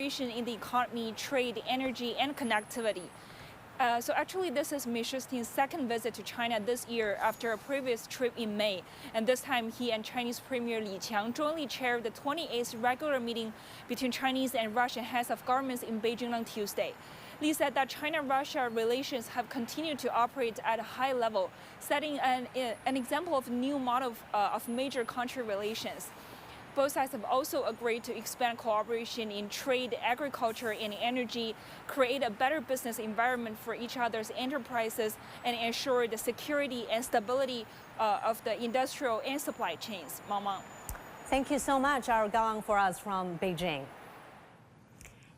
in the economy, trade, energy, and connectivity. So actually, this is Mishustin's second visit to China this year after a previous trip in May. And this time, he and Chinese Premier Li Qiang jointly chaired the 28th regular meeting between Chinese and Russian heads of governments in Beijing on Tuesday. Li said that China-Russia relations have continued to operate at a high level, setting an example of a new model of major country relations. Both sides have also agreed to expand cooperation in trade, agriculture, and energy, create a better business environment for each other's enterprises, and ensure the security and stability of the industrial and supply chains. Mama. Thank you so much, our Galang, for us from Beijing.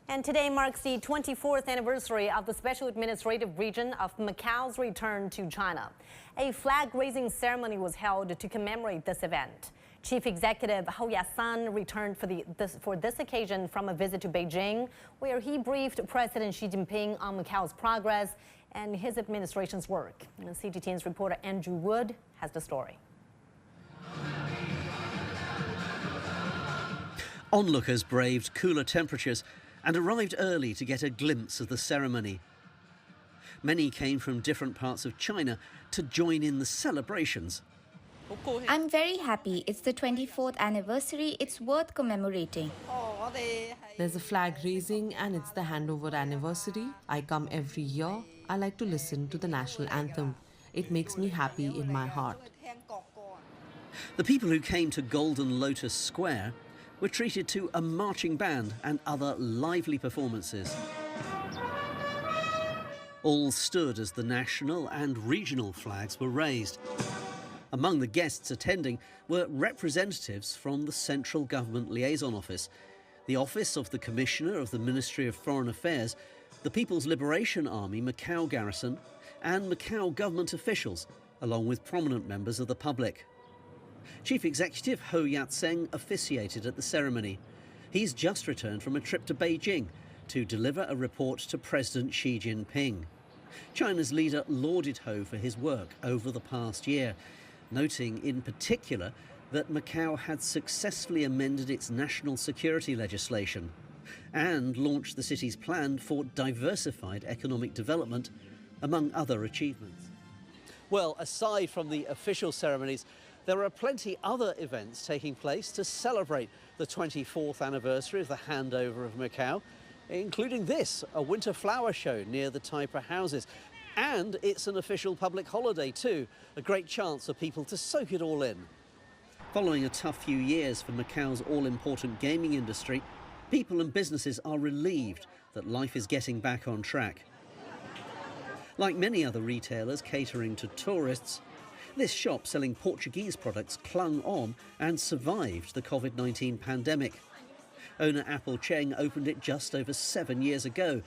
And today marks the 24th anniversary of the Special Administrative Region of Macau's return to China. A flag-raising ceremony was held to commemorate this event. Chief Executive Hou Ya-san returned for this occasion from a visit to Beijing, where he briefed President Xi Jinping on Macau's progress and his administration's work. And CGTN's reporter Andrew Wood has the story. Onlookers braved cooler temperatures and arrived early to get a glimpse of the ceremony. Many came from different parts of China to join in the celebrations. I'm very happy. It's the 24th anniversary. It's worth commemorating. There's a flag raising and it's the handover anniversary. I come every year. I like to listen to the national anthem. It makes me happy in my heart. The people who came to Golden Lotus Square were treated to a marching band and other lively performances. All stood as the national and regional flags were raised. Among the guests attending were representatives from the Central Government Liaison Office, the Office of the Commissioner of the Ministry of Foreign Affairs, the People's Liberation Army Macau Garrison, and Macau government officials, along with prominent members of the public. Chief Executive Hou Ya-san officiated at the ceremony. He's just returned from a trip to Beijing to deliver a report to President Xi Jinping. China's leader lauded Hou for his work over the past year, noting in particular that Macau had successfully amended its national security legislation and launched the city's plan for diversified economic development, among other achievements. Well, aside from the official ceremonies, there are plenty other events taking place to celebrate the 24th anniversary of the handover of Macau, including this, a winter flower show near the Taipei houses. And it's an official public holiday too, a great chance for people to soak it all in. Following a tough few years for Macau's all-important gaming industry, people and businesses are relieved that life is getting back on track. Like many other retailers catering to tourists, this shop selling Portuguese products clung on and survived the COVID-19 pandemic. Owner Apple Cheng opened it just over 7 years ago,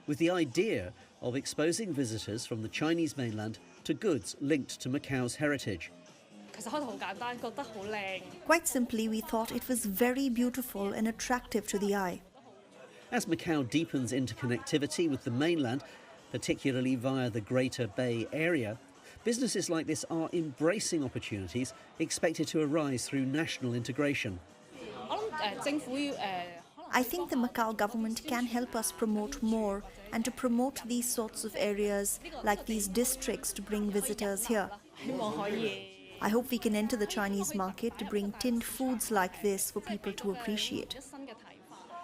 with the idea of exposing visitors from the Chinese mainland to goods linked to Macau's heritage. Quite simply, we thought it was very beautiful and attractive to the eye. As Macau deepens interconnectivity with the mainland, particularly via the Greater Bay Area, businesses like this are embracing opportunities expected to arise through national integration. I think the Macau government can help us promote more and to promote these sorts of areas like these districts to bring visitors here. I hope we can enter the Chinese market to bring tinned foods like this for people to appreciate.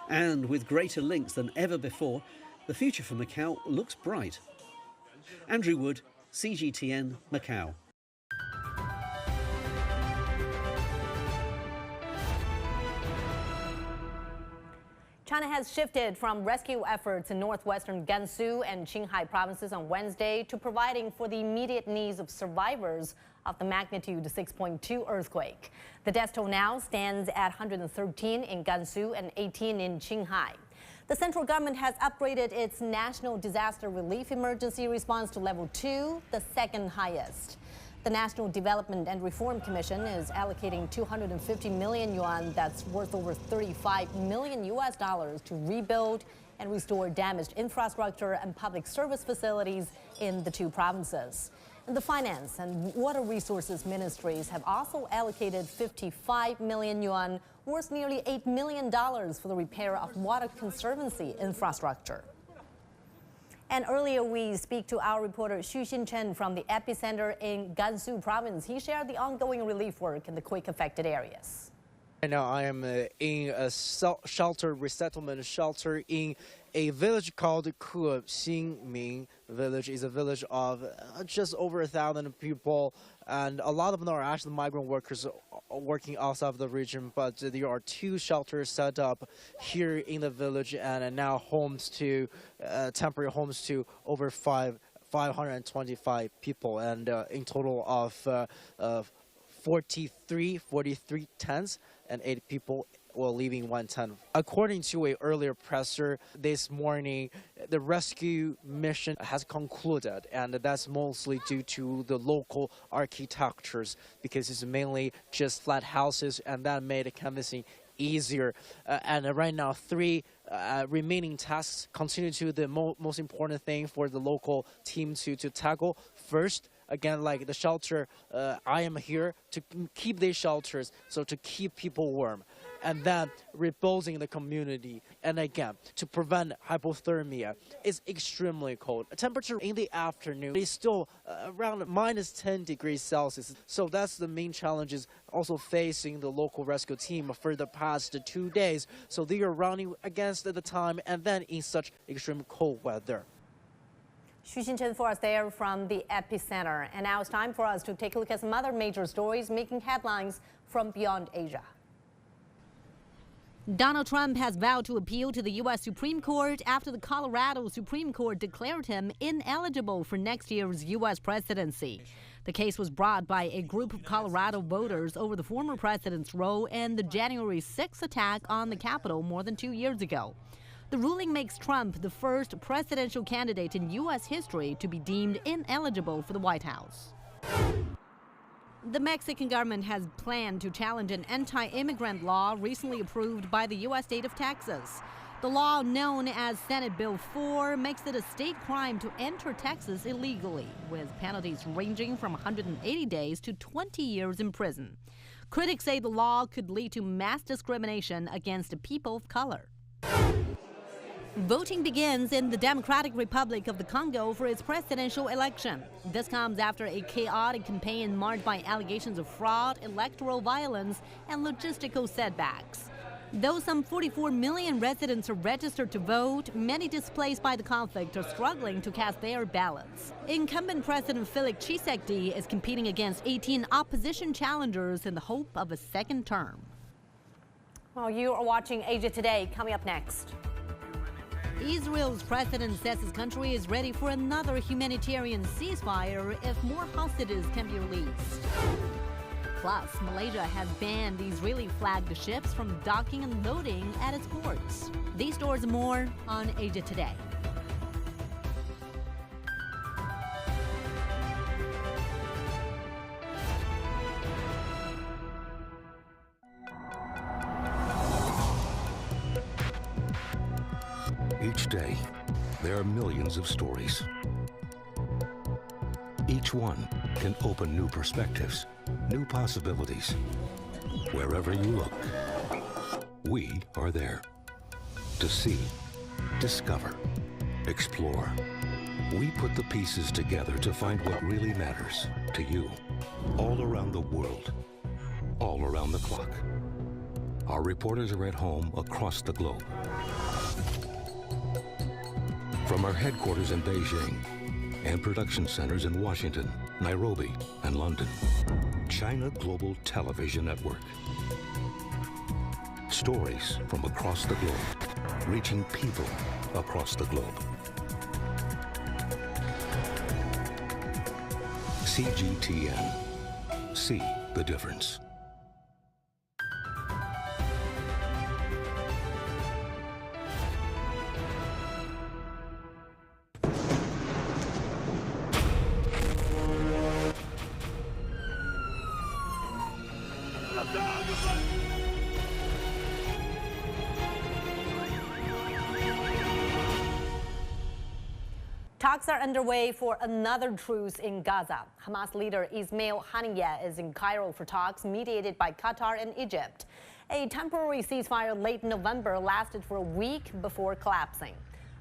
And with greater links than ever before, the future for Macau looks bright. Andrew Wood, CGTN, Macau. China has shifted from rescue efforts in northwestern Gansu and Qinghai provinces on Wednesday to providing for the immediate needs of survivors of the magnitude 6.2 earthquake. The death toll now stands at 113 in Gansu and 18 in Qinghai. The central government has upgraded its National Disaster Relief Emergency Response to Level 2, the second highest. The National Development and Reform Commission is allocating 250 million yuan, that's worth over $35 million to rebuild and restore damaged infrastructure and public service facilities in the two provinces. And the Finance and Water Resources Ministries have also allocated 55 million yuan, worth nearly $8 million for the repair of water conservancy infrastructure. And earlier we speak to our reporter Xu Xinchen from the epicenter in Gansu province. He shared the ongoing relief work in the quake affected areas. Right now I am in a shelter resettlement shelter in a village called Ke Xinming village. Is a village of just over 1,000 people, and a lot of them are actually migrant workers working outside of the region. But there are 2 shelters set up here in the village, and now homes to temporary homes to over 525 people, and in total of 43 tents, and 8 people were leaving one tent. According to an earlier presser this morning, the rescue mission has concluded, and that's mostly due to the local architectures, because it's mainly just flat houses, and that made canvassing easier. And right now, 3 remaining tasks continue to the most important thing for the local team to tackle. First, again, like the shelter, I am here to keep these shelters, so to keep people warm. And then rebuilding the community. And again, to prevent hypothermia. It's extremely cold. Temperature in the afternoon is still around -10 degrees Celsius. So that's the main challenges also facing the local rescue team for the past 2 days. So they are running against the time, and then in such extreme cold weather. Xu Xinchen for us there from the epicenter. And now it's time for us to take a look at some other major stories making headlines from beyond Asia. Donald Trump has vowed to appeal to the U.S. Supreme Court after the Colorado Supreme Court declared him ineligible for next year's U.S. presidency. The case was brought by a group of Colorado voters over the former president's role in the January 6th attack on the Capitol more than 2 years ago. The ruling makes Trump the first presidential candidate in U.S. history to be deemed ineligible for the White House. The Mexican government has planned to challenge an anti-immigrant law recently approved by the U.S. state of Texas. The law, known as Senate Bill 4, makes it a state crime to enter Texas illegally, with penalties ranging from 180 days to 20 years in prison. Critics say the law could lead to mass discrimination against people of color. Voting begins in the Democratic Republic of the Congo for its presidential election. This comes after a chaotic campaign marked by allegations of fraud, electoral violence, and logistical setbacks. Though some 44 million residents are registered to vote, many displaced by the conflict are struggling to cast their ballots. Incumbent President Felix Tshisekedi is competing against 18 opposition challengers in the hope of a second term. Well, you are watching Asia Today. Coming up next. Israel's president says his country is ready for another humanitarian ceasefire if more hostages can be released. Plus, Malaysia has banned Israeli-flagged ships from docking and loading at its ports. These stories and more on Asia Today. Each day, there are millions of stories. Each one can open new perspectives, new possibilities. Wherever you look, we are there. To see, discover, explore. We put the pieces together to find what really matters to you. All around the world, all around the clock. Our reporters are at home across the globe. From our headquarters in Beijing and production centers in Washington, Nairobi, and London, China Global Television Network. Stories from across the globe, reaching people across the globe. CGTN. See the difference. Talks are underway for another truce in Gaza. Hamas leader Ismail Haniyeh is in Cairo for talks mediated by Qatar and Egypt. A temporary ceasefire late in November lasted for a week before collapsing.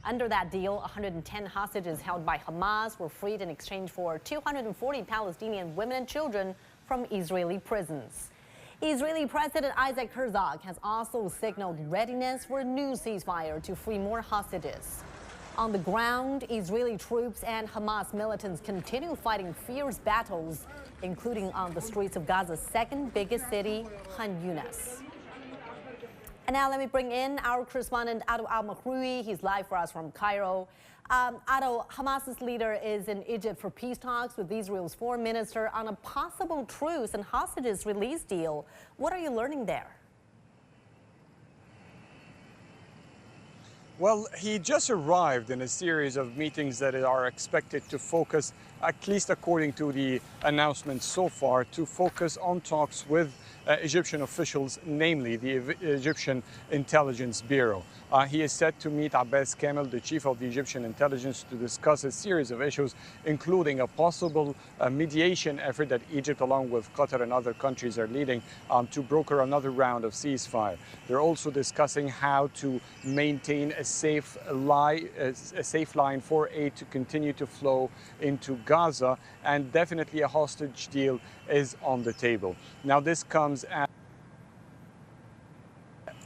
Under that deal, 110 hostages held by Hamas were freed in exchange for 240 Palestinian women and children from Israeli prisons. Israeli President Isaac Herzog has also signaled readiness for a new ceasefire to free more hostages. On the ground, Israeli troops and Hamas militants continue fighting fierce battles, including on the streets of Gaza's second biggest city, Khan Yunis. And now let me bring in our correspondent, Ado Al-Mahroui. He's live for us from Cairo. Ado, Hamas's leader is in Egypt for peace talks with Israel's foreign minister on a possible truce and hostages release deal. What are you learning there? Well, he just arrived in a series of meetings that are expected to focus, at least according to the announcement so far, to focus on talks with Egyptian officials, namely the Egyptian Intelligence Bureau. He is set to meet Abbas Kamel, the chief of the Egyptian intelligence, to discuss a series of issues, including a possible mediation effort that Egypt, along with Qatar and other countries, are leading to broker another round of ceasefire. They're also discussing how to maintain a safe line for aid to continue to flow into Gaza, and definitely a hostage deal is on the table. Now, this comes as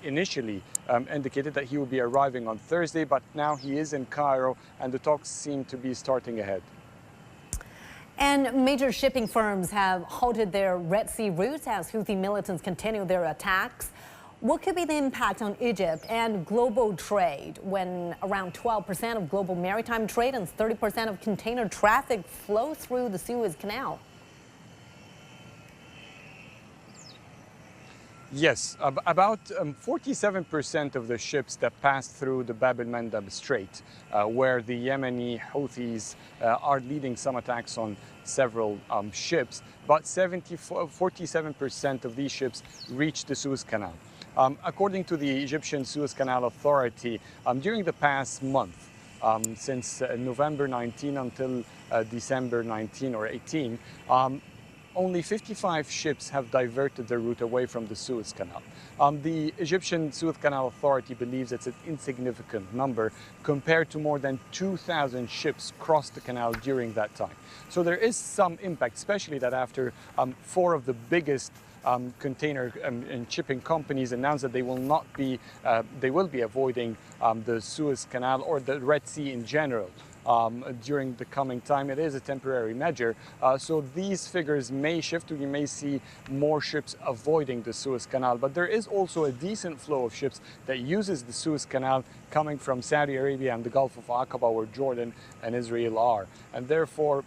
initially indicated that he would be arriving on Thursday, but now he is in Cairo and the talks seem to be starting ahead. And major shipping firms have halted their Red Sea routes as Houthi militants continue their attacks. What could be the impact on Egypt and global trade when around 12% of global maritime trade and 30% of container traffic flow through the Suez Canal? Yes, about 47% of the ships that pass through the Bab el-Mandab Strait, where the Yemeni Houthis are leading some attacks on several ships, but 47% of these ships reach the Suez Canal. According to the Egyptian Suez Canal Authority, during the past month, since November 19 until December 19 or 18, only 55 ships have diverted their route away from the Suez Canal. The Egyptian Suez Canal Authority believes it's an insignificant number compared to more than 2,000 ships crossed the canal during that time. So there is some impact, especially that after 4 of the biggest container and shipping companies announced that they will be avoiding the Suez Canal or the Red Sea in general. During the coming time. It is a temporary measure, so these figures may shift. We may see more ships avoiding the Suez Canal, but there is also a decent flow of ships that uses the Suez Canal coming from Saudi Arabia and the Gulf of Aqaba, where Jordan and Israel are, and therefore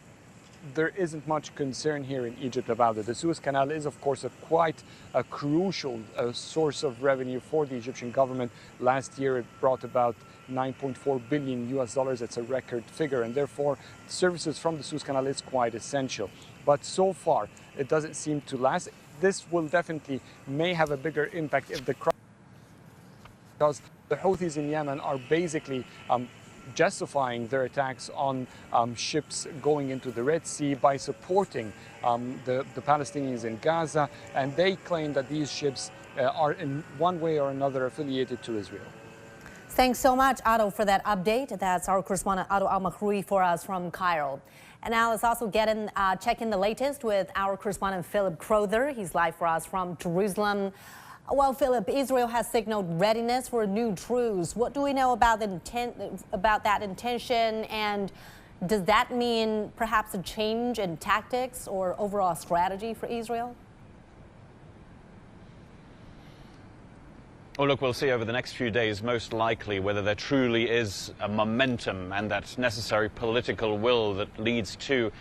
there isn't much concern here in Egypt about it. The Suez Canal is, of course, quite a crucial source of revenue for the Egyptian government. Last year, it brought about $9.4 billion US. It's a record figure, and therefore services from the Suez Canal is quite essential. But so far, it doesn't seem to last. This will definitely may have a bigger impact if because the Houthis in Yemen are basically justifying their attacks on ships going into the Red Sea by supporting the Palestinians in Gaza, and they claim that these ships are in one way or another affiliated to Israel. Thanks so much, Ado, for that update. That's our correspondent Ado Al-Mahroui for us from Cairo. And now let's also check in the latest with our correspondent Philip Crowther. He's live for us from Jerusalem. Well, Philip, Israel has signaled readiness for a new truce. What do we know about that intention, and does that mean perhaps a change in tactics or overall strategy for Israel? Well, look, we'll see over the next few days, most likely, whether there truly is a momentum and that necessary political will that leads to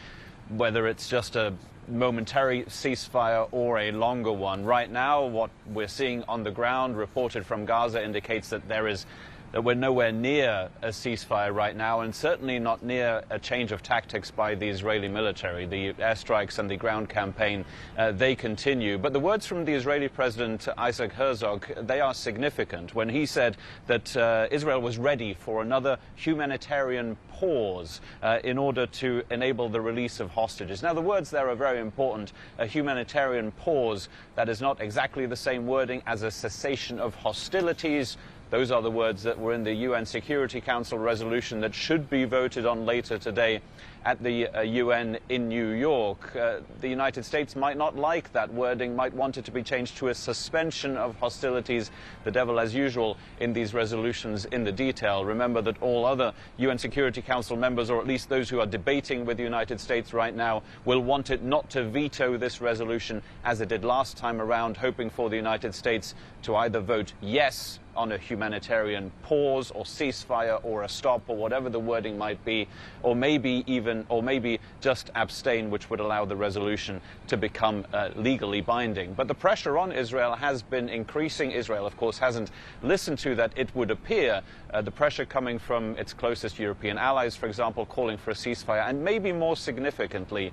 whether it's just a momentary ceasefire or a longer one. Right now, what we're seeing on the ground, reported from Gaza, indicates that there is that we're nowhere near a ceasefire right now, and certainly not near a change of tactics by the Israeli military. The airstrikes and the ground campaign, they continue. But the words from the Israeli President Isaac Herzog, they are significant when he said that Israel was ready for another humanitarian pause in order to enable the release of hostages. Now, the words there are very important. A humanitarian pause, that is not exactly the same wording as a cessation of hostilities. Those are the words that were in the UN Security Council resolution that should be voted on later today at the UN in New York. The United States might not like that wording, might want it to be changed to a suspension of hostilities. The devil, as usual, in these resolutions in the detail. Remember that all other UN Security Council members, or at least those who are debating with the United States right now, will want it not to veto this resolution as it did last time around, hoping for the United States to either vote yes on a humanitarian pause or ceasefire or a stop or whatever the wording might be, or maybe just abstain, which would allow the resolution to become legally binding. But the pressure on Israel has been increasing. Israel, of course, hasn't listened to that, it would appear. The pressure coming from its closest European allies, for example, calling for a ceasefire, and maybe more significantly,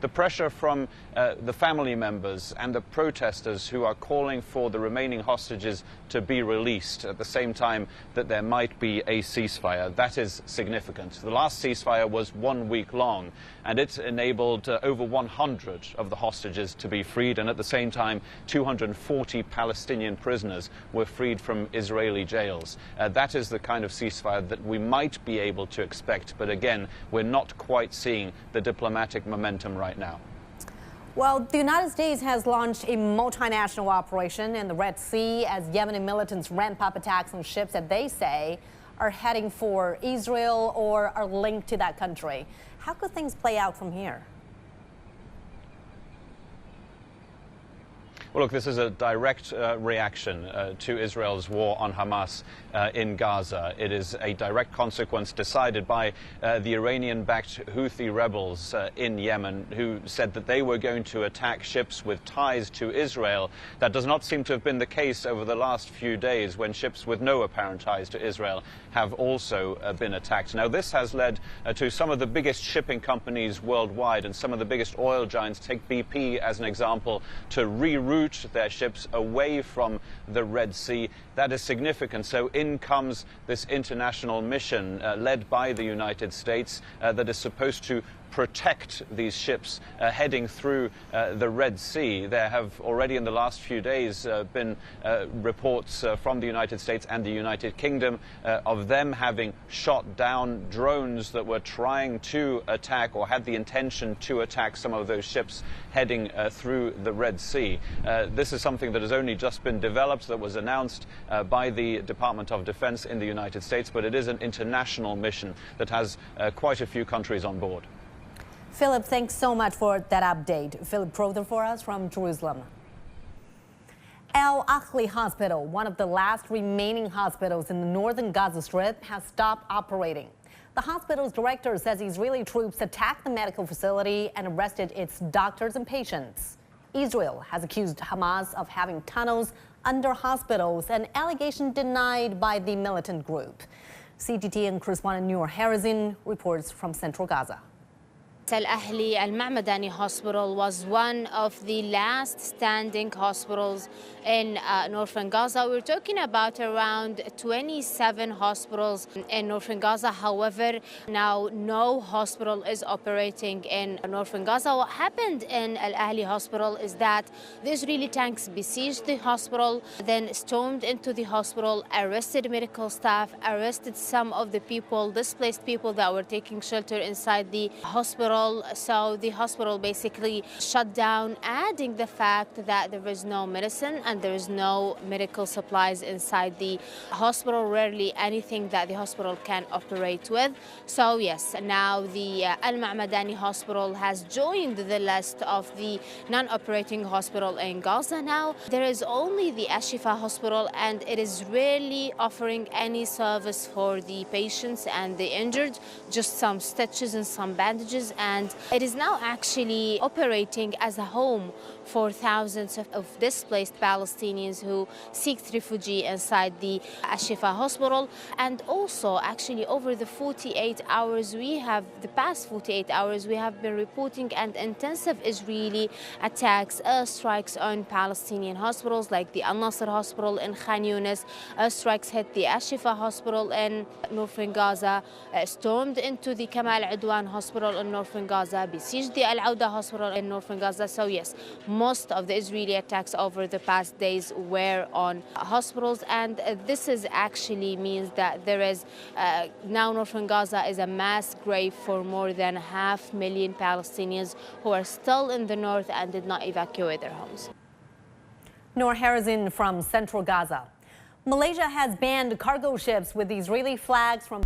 the pressure from the family members and the protesters who are calling for the remaining hostages to be released at the same time that there might be a ceasefire. That is significant. The last ceasefire was 1 week long, and it enabled over 100 of the hostages to be freed, and at the same time 240 Palestinian prisoners were freed from Israeli jails. That is the kind of ceasefire that we might be able to expect, but again, we're not quite seeing the diplomatic momentum right now. Well, the United States has launched a multinational operation in the Red Sea as Yemeni militants ramp up attacks on ships that they say are heading for Israel or are linked to that country. How could things play out from here? Well, look, this is a direct reaction to Israel's war on Hamas in Gaza. It is a direct consequence decided by the Iranian-backed Houthi rebels in Yemen, who said that they were going to attack ships with ties to Israel. That does not seem to have been the case over the last few days, when ships with no apparent ties to Israel have also been attacked. Now, this has led to some of the biggest shipping companies worldwide and some of the biggest oil giants, take BP as an example, to reroute their ships away from the Red Sea. That is significant. So in comes this international mission led by the United States that is supposed to protect these ships heading through the Red Sea. There have already in the last few days been reports from the United States and the United Kingdom of them having shot down drones that were trying to attack or had the intention to attack some of those ships heading through the Red Sea. This is something that has only just been developed, that was announced by the Department of Defense in the United States, but it is an international mission that has quite a few countries on board. Philip, thanks so much for that update. Philip Crowther for us from Jerusalem. Al Ahli Hospital, one of the last remaining hospitals in the northern Gaza Strip, has stopped operating. The hospital's director says Israeli troops attacked the medical facility and arrested its doctors and patients. Israel has accused Hamas of having tunnels under hospitals, an allegation denied by the militant group. CGTN correspondent Noor Harrison reports from central Gaza. Al Ahli Al Ma'madani Hospital was one of the last standing hospitals in northern Gaza. We're talking about around 27 hospitals in northern Gaza. However, now no hospital is operating in northern Gaza. What happened in Al Ahli Hospital is that the Israeli tanks besieged the hospital, then stormed into the hospital, arrested medical staff, arrested some of the people, displaced people that were taking shelter inside the hospital. So the hospital basically shut down, adding the fact that there is no medicine and there is no medical supplies inside the hospital, rarely anything that the hospital can operate with. So yes, now the Al Ma'madani Hospital has joined the list of the non-operating hospital in Gaza now. There is only the Ashifa Hospital, and it is rarely offering any service for the patients and the injured, just some stitches and some bandages, and it is now actually operating as a home for thousands of displaced Palestinians who seek refuge inside the Al-Shifa hospital. And also, actually, over the 48 hours, the past 48 hours, we have been reporting an intensive Israeli attacks, airstrikes on Palestinian hospitals like the Al-Nasr hospital in Khan Yunis. Airstrikes hit the Al-Shifa hospital in northern Gaza, stormed into the Kamal Adwan hospital in northern Gaza, besieged the Al-Auda hospital in northern Gaza. So yes, most of the Israeli attacks over the past days were on hospitals, and this actually means that there is now northern Gaza is a mass grave for more than 500,000 Palestinians who are still in the north and did not evacuate their homes. Noor Harrison from central Gaza. Malaysia has banned cargo ships with Israeli flags from